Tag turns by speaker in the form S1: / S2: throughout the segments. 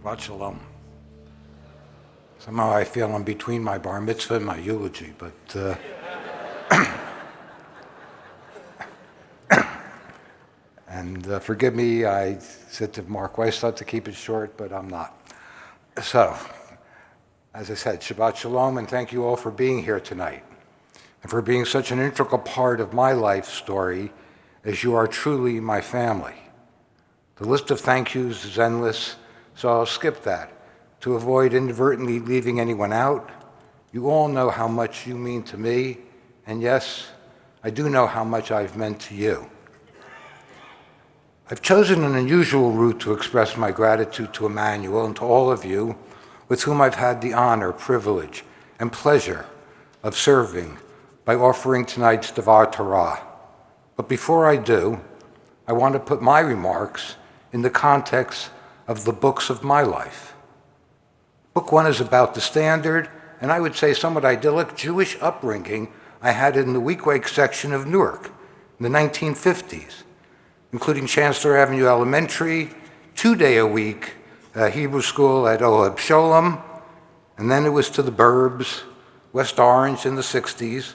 S1: Shabbat Shalom. Somehow I feel I'm between my bar mitzvah and my eulogy, but forgive me, I said to Mark Weissler to keep it short, but I'm not. So, as I said, Shabbat Shalom, and thank you all for being here tonight, and for being such an integral part of my life story, as you are truly my family. The list of thank yous is endless, so I'll skip that. To avoid inadvertently leaving anyone out, you all know how much you mean to me, and yes, I do know how much I've meant to you. I've chosen an unusual route to express my gratitude to Emanu-El and to all of you with whom I've had the honor, privilege, and pleasure of serving by offering tonight's Devar Torah. But before I do, I want to put my remarks in the context of the books of my life. Book one is about the standard, and I would say somewhat idyllic, Jewish upbringing I had in the Weequahic section of Newark in the 1950s, including Chancellor Avenue Elementary, 2-day-a-week Hebrew school at Oheb Sholem, and then it was to the burbs, West Orange in the 60s,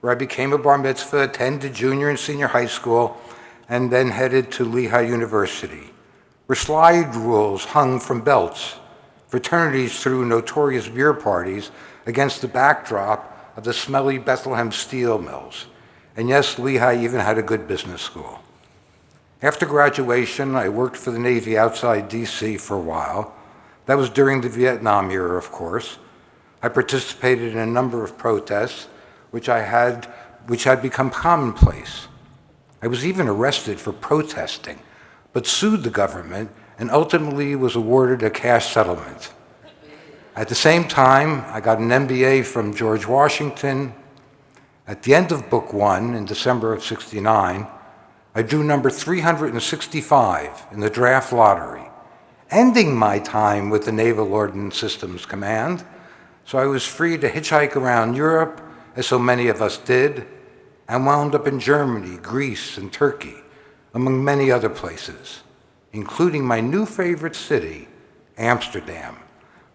S1: where I became a bar mitzvah, attended junior and senior high school, and then headed to Lehigh University, where slide rules hung from belts, fraternities threw notorious beer parties against the backdrop of the smelly Bethlehem steel mills. And yes, Lehigh even had a good business school. After graduation, I worked for the Navy outside DC for a while. That was during the Vietnam era, of course. I participated in a number of protests, which had become commonplace. I was even arrested for protesting, but sued the government and ultimately was awarded a cash settlement. At the same time, I got an MBA from George Washington. At the end of book one, in December of '69, I drew number 365 in the draft lottery, ending my time with the Naval Ordnance Systems Command, so I was free to hitchhike around Europe, as so many of us did, and wound up in Germany, Greece, and Turkey, among many other places, including my new favorite city, Amsterdam,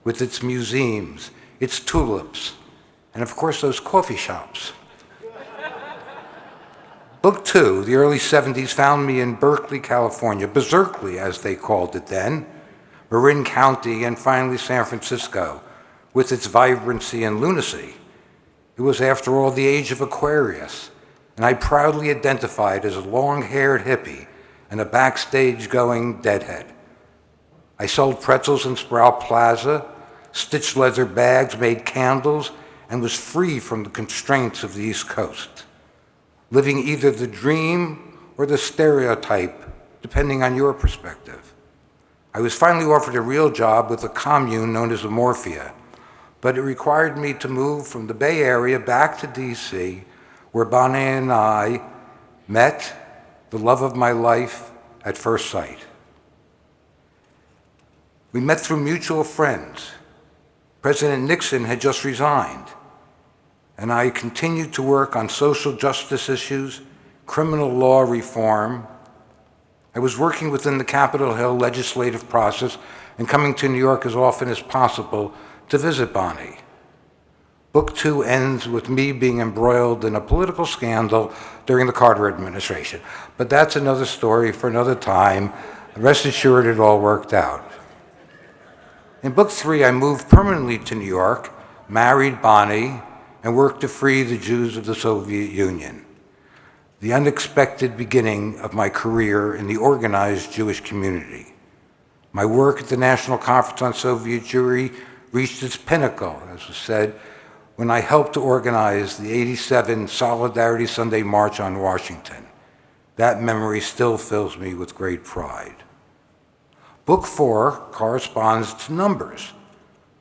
S1: with its museums, its tulips, and of course those coffee shops. Book two, the early 70s, found me in Berkeley, California, Berkeley as they called it then, Marin County, and finally San Francisco, with its vibrancy and lunacy. It was, after all, the age of Aquarius, and I proudly identified as a long-haired hippie and a backstage-going deadhead. I sold pretzels in Sproul Plaza, stitched leather bags, made candles, and was free from the constraints of the East Coast, living either the dream or the stereotype, depending on your perspective. I was finally offered a real job with a commune known as Amorphia, but it required me to move from the Bay Area back to DC, where Bonnie and I met, the love of my life, at first sight. We met through mutual friends. President Nixon had just resigned, and I continued to work on social justice issues, criminal law reform. I was working within the Capitol Hill legislative process and coming to New York as often as possible to visit Bonnie. Book two ends with me being embroiled in a political scandal during the Carter administration. But that's another story for another time. Rest assured it all worked out. In book three, I moved permanently to New York, married Bonnie, and worked to free the Jews of the Soviet Union, the unexpected beginning of my career in the organized Jewish community. My work at the National Conference on Soviet Jewry reached its pinnacle, as was said, when I helped to organize the '87 Solidarity Sunday March on Washington. That memory still fills me with great pride. Book four corresponds to Numbers,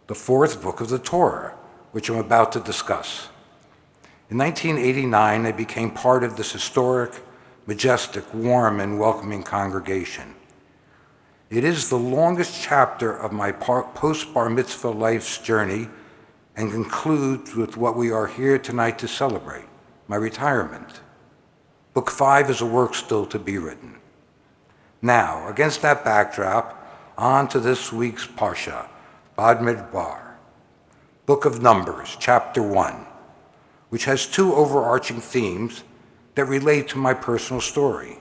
S1: the fourth book of the Torah, which I'm about to discuss. In 1989, I became part of this historic, majestic, warm, and welcoming congregation. It is the longest chapter of my post-bar mitzvah life's journey and concludes with what we are here tonight to celebrate, my retirement. Book five is a work still to be written. Now, against that backdrop, on to this week's Parsha, Bamidbar, Book of Numbers, chapter 1, which has two overarching themes that relate to my personal story.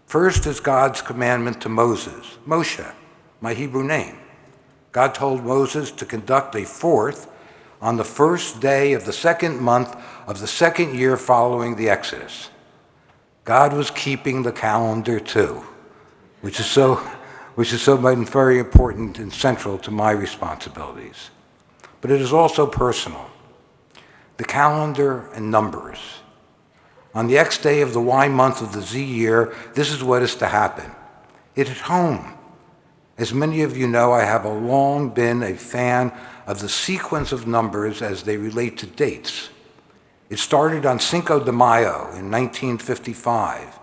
S1: First is God's commandment to Moses, Moshe, my Hebrew name. God told Moses to conduct a fourth on the first day of the second month of the second year following the Exodus. God was keeping the calendar too, which is so very important and central to my responsibilities. But it is also personal. The calendar and numbers. On the X day of the Y month of the Z year, this is what is to happen. It hit home. As many of you know, I have long been a fan of the sequence of numbers as they relate to dates. It started on Cinco de Mayo in 1955.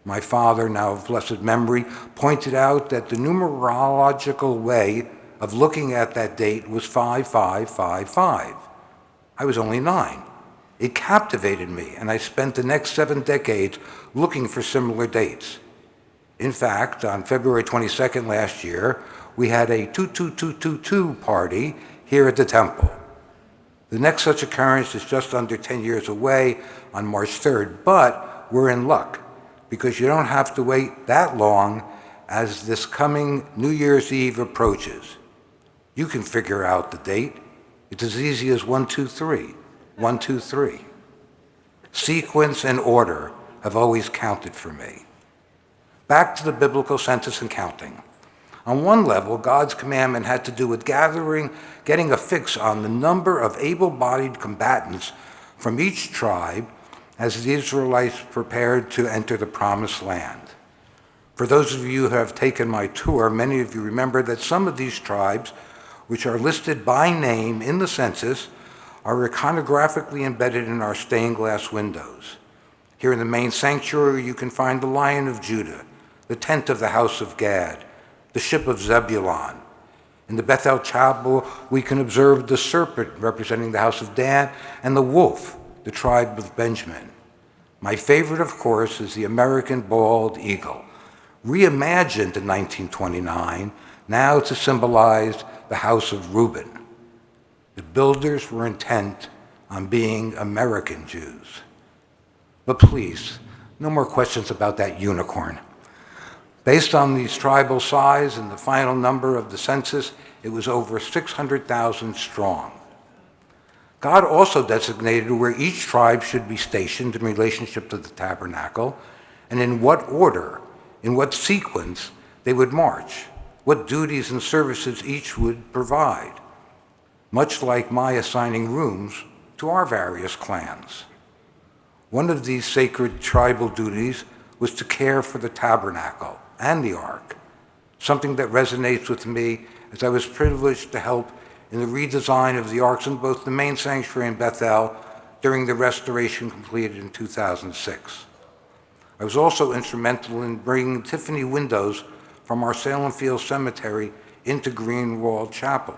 S1: My father, now of blessed memory, pointed out that the numerological way of looking at that date was 5555. I was only 9. It captivated me, and I spent the next 7 decades looking for similar dates. In fact, on February 22nd last year, we had a 22222 party here at the temple. The next such occurrence is just under 10 years away on March 3rd, but we're in luck because you don't have to wait that long as this coming New Year's Eve approaches. You can figure out the date. It's as easy as 123, 123. Sequence and order have always counted for me. Back to the biblical census and counting. On one level, God's commandment had to do with getting a fix on the number of able-bodied combatants from each tribe as the Israelites prepared to enter the Promised Land. For those of you who have taken my tour, many of you remember that some of these tribes, which are listed by name in the census, are iconographically embedded in our stained glass windows. Here in the main sanctuary, you can find the Lion of Judah, the tent of the house of Gad, the ship of Zebulun. In the Bethel Chapel, we can observe the serpent representing the house of Dan and the wolf, the tribe of Benjamin. My favorite, of course, is the American bald eagle, reimagined in 1929, now to symbolize the house of Reuben. The builders were intent on being American Jews. But please, no more questions about that unicorn. Based on these tribal size and the final number of the census, it was over 600,000 strong. God also designated where each tribe should be stationed in relationship to the tabernacle, and in what order, in what sequence they would march, what duties and services each would provide, much like my assigning rooms to our various clans. One of these sacred tribal duties was to care for the tabernacle and the ark, something that resonates with me as I was privileged to help in the redesign of the arks in both the main sanctuary and Bethel during the restoration completed in 2006. I was also instrumental in bringing Tiffany windows from our Salem Field Cemetery into Greenwald Chapel.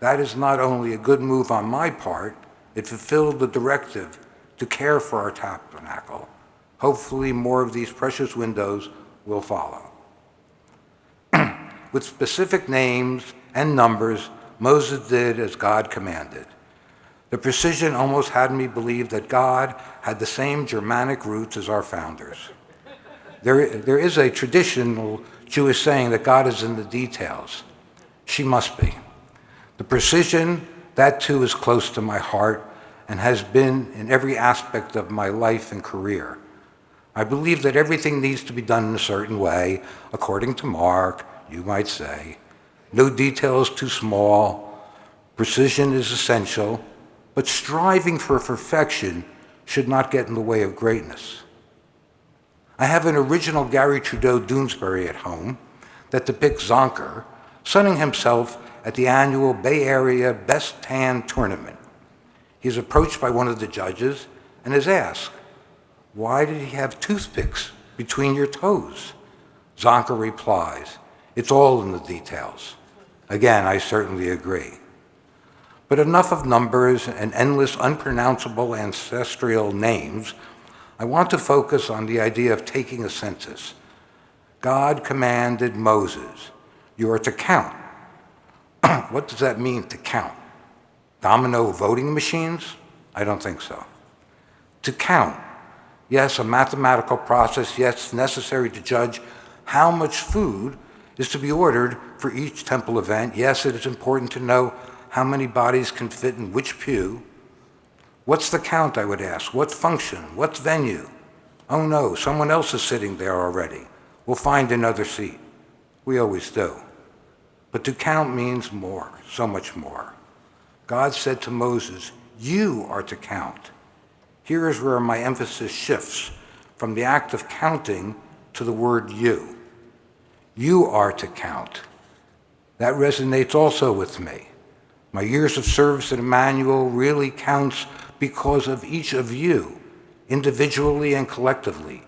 S1: That is not only a good move on my part, it fulfilled the directive to care for our tabernacle. Hopefully more of these precious windows will follow. With specific names and numbers, Moses did as God commanded. The precision almost had me believe that God had the same Germanic roots as our founders. There is a traditional Jewish saying that God is in the details. She must be. The precision, that too is close to my heart and has been in every aspect of my life and career. I believe that everything needs to be done in a certain way, according to Mark, you might say. No detail is too small. Precision is essential, but striving for perfection should not get in the way of greatness. I have an original Gary Trudeau Doonesbury at home that depicts Zonker sunning himself at the annual Bay Area Best Tan Tournament. He is approached by one of the judges and is asked, "Why did he have toothpicks between your toes?" Zonker replies, "It's all in the details." Again, I certainly agree. But enough of numbers and endless unpronounceable ancestral names. I want to focus on the idea of taking a census. God commanded Moses, You are to count. What does that mean, to count? Domino voting machines? I don't think so. To count. Yes, a mathematical process, yes, necessary to judge how much food is to be ordered for each temple event. Yes, it is important to know how many bodies can fit in which pew. What's the count, I would ask? What function? What venue? Oh no, someone else is sitting there already. We'll find another seat. We always do. But to count means more, so much more. God said to Moses, you are to count. Here is where my emphasis shifts from the act of counting to the word you. You are to count. That resonates also with me. My years of service at Emanu-El really counts because of each of you, individually and collectively.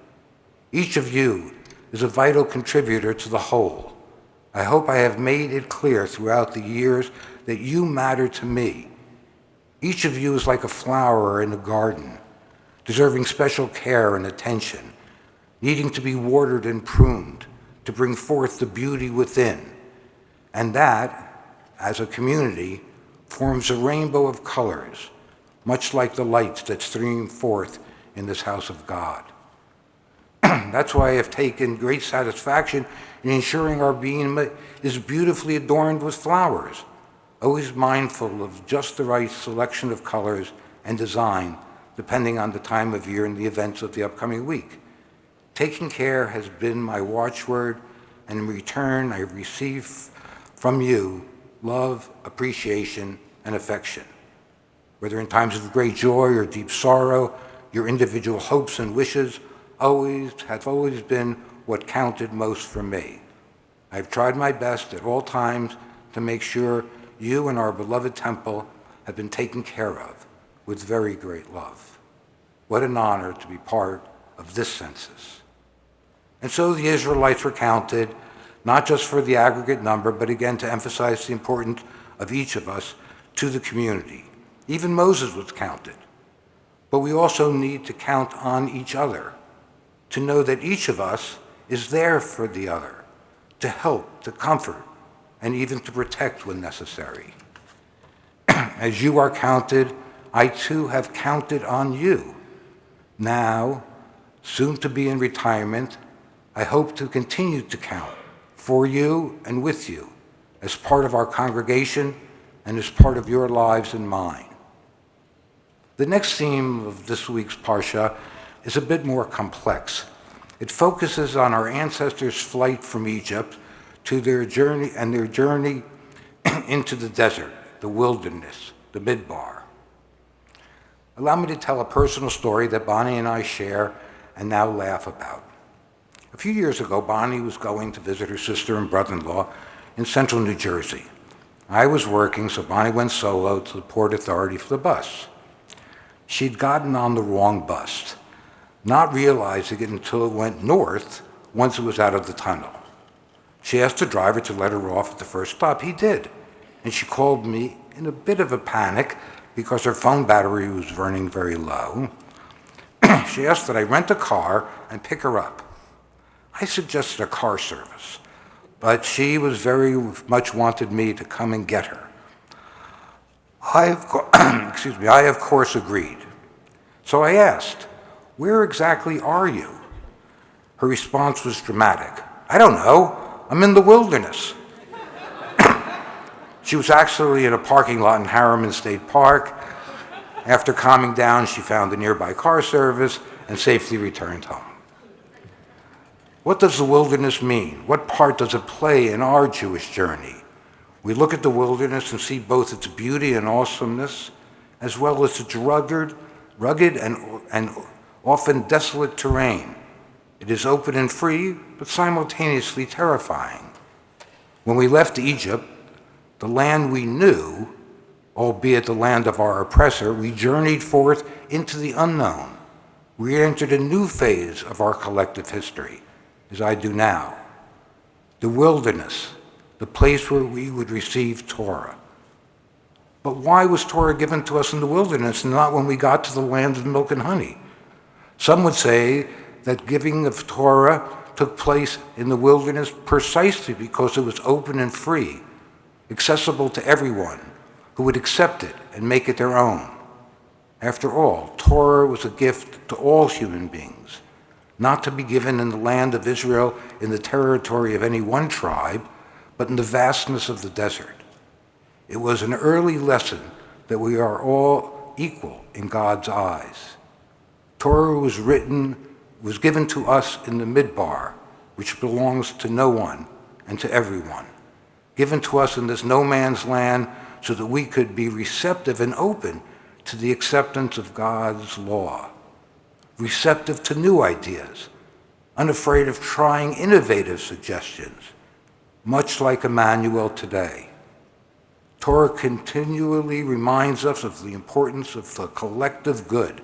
S1: Each of you is a vital contributor to the whole. I hope I have made it clear throughout the years that you matter to me. Each of you is like a flower in a garden, deserving special care and attention, needing to be watered and pruned to bring forth the beauty within. And that, as a community, forms a rainbow of colors, much like the lights that stream forth in this house of God. That's why I have taken great satisfaction in ensuring our being is beautifully adorned with flowers, always mindful of just the right selection of colors and design, depending on the time of year and the events of the upcoming week. Taking care has been my watchword, and in return I receive from you love, appreciation, and affection. Whether in times of great joy or deep sorrow, your individual hopes and wishes have always been what counted most for me. I've tried my best at all times to make sure you and our beloved temple have been taken care of with very great love. What an honor to be part of this census. And so the Israelites were counted, not just for the aggregate number, but again to emphasize the importance of each of us to the community. Even Moses was counted. But we also need to count on each other, to know that each of us is there for the other, to help, to comfort, and even to protect when necessary. As you are counted, I too have counted on you. Now, soon to be in retirement, I hope to continue to count for you and with you as part of our congregation and as part of your lives and mine. The next theme of this week's Parsha is a bit more complex. It focuses on our ancestors' flight from Egypt to their journey into the desert, the wilderness, the Midbar. Allow me to tell a personal story that Bonnie and I share and now laugh about. A few years ago, Bonnie was going to visit her sister and brother-in-law in central New Jersey. I was working, so Bonnie went solo to the Port Authority for the bus. She'd gotten on the wrong bus, not realizing it until it went north once it was out of the tunnel. She asked the driver to let her off at the first stop. He did, and she called me in a bit of a panic because her phone battery was running very low. She asked that I rent a car and pick her up. I suggested a car service, but she was very much wanted me to come and get her. I, of course, agreed. So I asked, "Where exactly are you?" Her response was dramatic. "I don't know. I'm in the wilderness." She was actually in a parking lot in Harriman State Park. After calming down, she found a nearby car service and safely returned home. What does the wilderness mean? What part does it play in our Jewish journey? We look at the wilderness and see both its beauty and awesomeness, as well as its rugged and often desolate terrain. It is open and free, but simultaneously terrifying. When we left Egypt, the land we knew, albeit the land of our oppressor, we journeyed forth into the unknown. We entered a new phase of our collective history, as I do now. The wilderness, the place where we would receive Torah. But why was Torah given to us in the wilderness and not when we got to the land of milk and honey? Some would say that giving of Torah took place in the wilderness precisely because it was open and free, accessible to everyone who would accept it and make it their own. After all, Torah was a gift to all human beings, not to be given in the land of Israel in the territory of any one tribe, but in the vastness of the desert. It was an early lesson that we are all equal in God's eyes. Torah was given to us in the Midbar, which belongs to no one and to everyone, given to us in this no man's land so that we could be receptive and open to the acceptance of God's law, receptive to new ideas, unafraid of trying innovative suggestions, much like Emanu-El today. Torah continually reminds us of the importance of the collective good.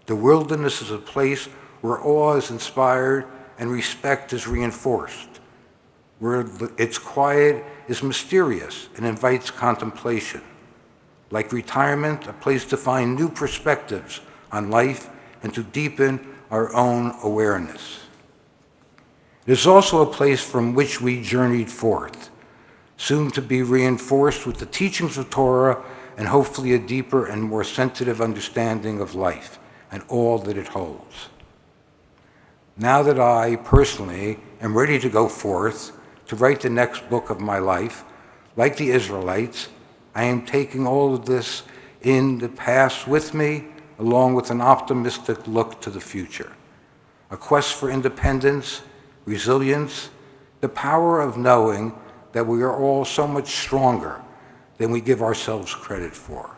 S1: The wilderness is a place where awe is inspired and respect is reinforced, where its quiet is mysterious and invites contemplation. Like retirement, a place to find new perspectives on life and to deepen our own awareness. It is also a place from which we journeyed forth, soon to be reinforced with the teachings of Torah and hopefully a deeper and more sensitive understanding of life and all that it holds. Now that I, personally, am ready to go forth to write the next book of my life, like the Israelites, I am taking all of this in the past with me, along with an optimistic look to the future. A quest for independence, resilience, the power of knowing that we are all so much stronger than we give ourselves credit for.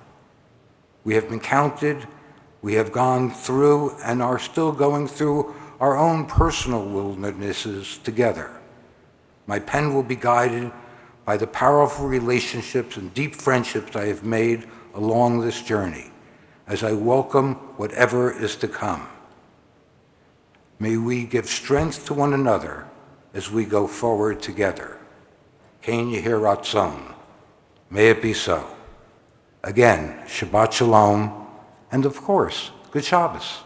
S1: We have been counted, we have gone through and are still going through our own personal wildernesses together. My pen will be guided by the powerful relationships and deep friendships I have made along this journey, as I welcome whatever is to come. May we give strength to one another as we go forward together. Ken Yehi Ratzon. May it be so. Again, Shabbat Shalom, and of course, Good Shabbos.